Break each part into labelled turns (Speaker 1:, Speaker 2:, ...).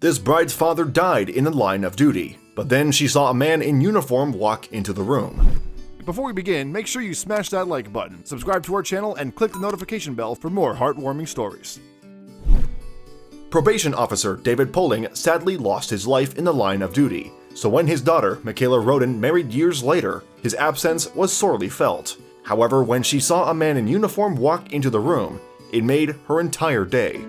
Speaker 1: This bride's father died in the line of duty, but then she saw a man in uniform walk into the room.
Speaker 2: Before we begin, make sure you smash that like button, subscribe to our channel, and click the notification bell for more heartwarming stories.
Speaker 1: Probation officer David Poling sadly lost his life in the line of duty, so when his daughter, Michaela Roden, married years later, his absence was sorely felt. However, when she saw a man in uniform walk into the room, it made her entire day.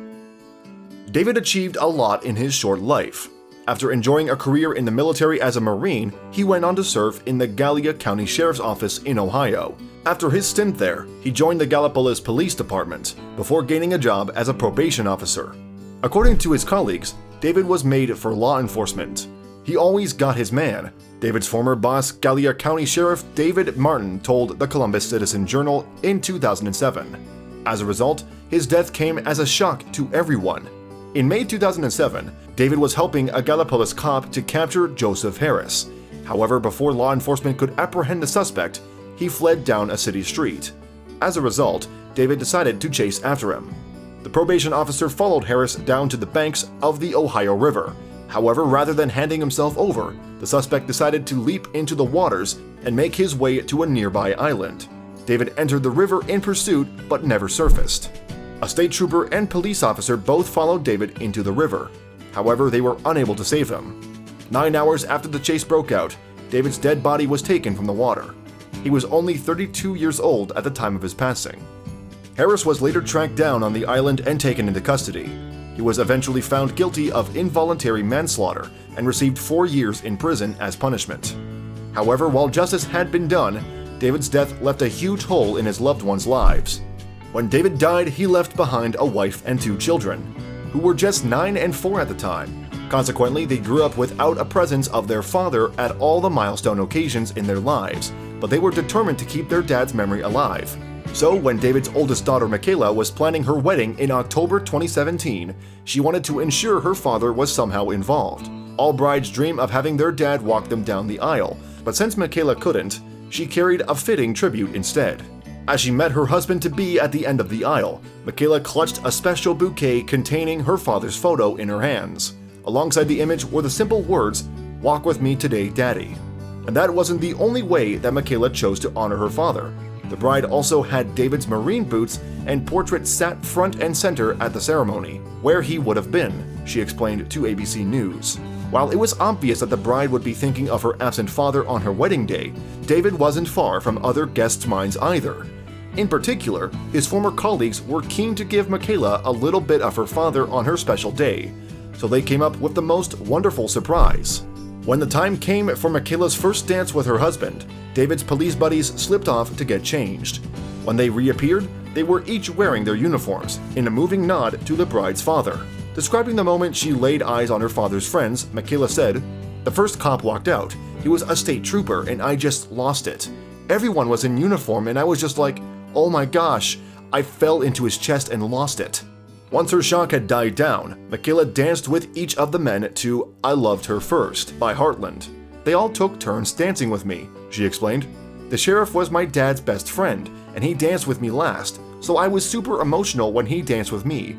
Speaker 1: David achieved a lot in his short life. After enjoying a career in the military as a Marine, he went on to serve in the Gallia County Sheriff's Office in Ohio. After his stint there, he joined the Gallipolis Police Department before gaining a job as a probation officer. According to his colleagues, David was made for law enforcement. He always got his man. David's former boss, Gallia County Sheriff David Martin, told the Columbus Citizen-Journal in 2007. As a result, his death came as a shock to everyone. In May 2007, David was helping a Gallipolis cop to capture Joseph Harris. However, before law enforcement could apprehend the suspect, he fled down a city street. As a result, David decided to chase after him. The probation officer followed Harris down to the banks of the Ohio River. However, rather than handing himself over, the suspect decided to leap into the waters and make his way to a nearby island. David entered the river in pursuit but never surfaced. A state trooper and police officer both followed David into the river. However, they were unable to save him. 9 hours after the chase broke out, David's dead body was taken from the water. He was only 32 years old at the time of his passing. Harris was later tracked down on the island and taken into custody. He was eventually found guilty of involuntary manslaughter and received 4 years in prison as punishment. However, while justice had been done, David's death left a huge hole in his loved ones' lives. When David died, he left behind a wife and 2 children, who were just 9 and 4 at the time. Consequently, they grew up without a presence of their father at all the milestone occasions in their lives, but they were determined to keep their dad's memory alive. So, when David's oldest daughter Michaela was planning her wedding in October 2017, she wanted to ensure her father was somehow involved. All brides dream of having their dad walk them down the aisle, but since Michaela couldn't, she carried a fitting tribute instead. As she met her husband-to-be at the end of the aisle, Michaela clutched a special bouquet containing her father's photo in her hands. Alongside the image were the simple words, "Walk with me today, Daddy." And that wasn't the only way that Michaela chose to honor her father. The bride also had David's Marine boots and portrait sat front and center at the ceremony, where he would have been, she explained to ABC News. While it was obvious that the bride would be thinking of her absent father on her wedding day, David wasn't far from other guests' minds either. In particular, his former colleagues were keen to give Michaela a little bit of her father on her special day, so they came up with the most wonderful surprise. When the time came for Michaela's first dance with her husband, David's police buddies slipped off to get changed. When they reappeared, they were each wearing their uniforms, in a moving nod to the bride's father. Describing the moment she laid eyes on her father's friends, Michaela said, "The first cop walked out. He was a state trooper and I just lost it. Everyone was in uniform and I was just like, oh my gosh, I fell into his chest and lost it." Once her shock had died down, Michaela danced with each of the men to "I Loved Her First" by Heartland. "They all took turns dancing with me," she explained. "The sheriff was my dad's best friend, and he danced with me last, so I was super emotional when he danced with me."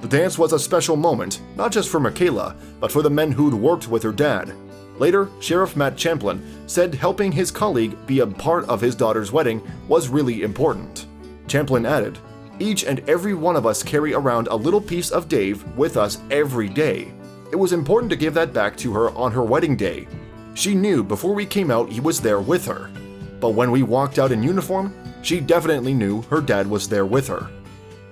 Speaker 1: The dance was a special moment, not just for Michaela, but for the men who'd worked with her dad. Later, Sheriff Matt Champlin said helping his colleague be a part of his daughter's wedding was really important. Champlin added, "Each and every one of us carry around a little piece of Dave with us every day. It was important to give that back to her on her wedding day. She knew before we came out he was there with her. But when we walked out in uniform, she definitely knew her dad was there with her."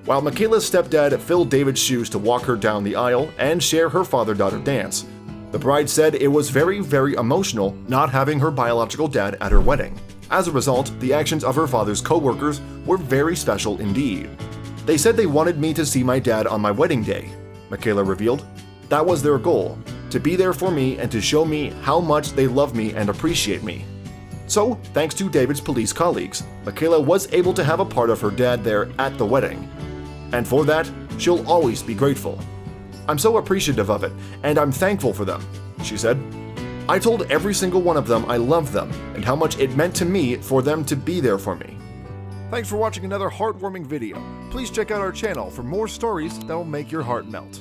Speaker 1: While Michaela's stepdad filled David's shoes to walk her down the aisle and share her father-daughter dance, the bride said it was very, very emotional not having her biological dad at her wedding. As a result, the actions of her father's co-workers were very special indeed. "They said they wanted me to see my dad on my wedding day," Michaela revealed. "That was their goal, to be there for me and to show me how much they love me and appreciate me." So, thanks to David's police colleagues, Michaela was able to have a part of her dad there at the wedding. And for that, she'll always be grateful. "I'm so appreciative of it, and I'm thankful for them," she said. "I told every single one of them I loved them and how much it meant to me for them to be there for me."
Speaker 2: Thanks for watching another heartwarming video. Please check out our channel for more stories that will make your heart melt.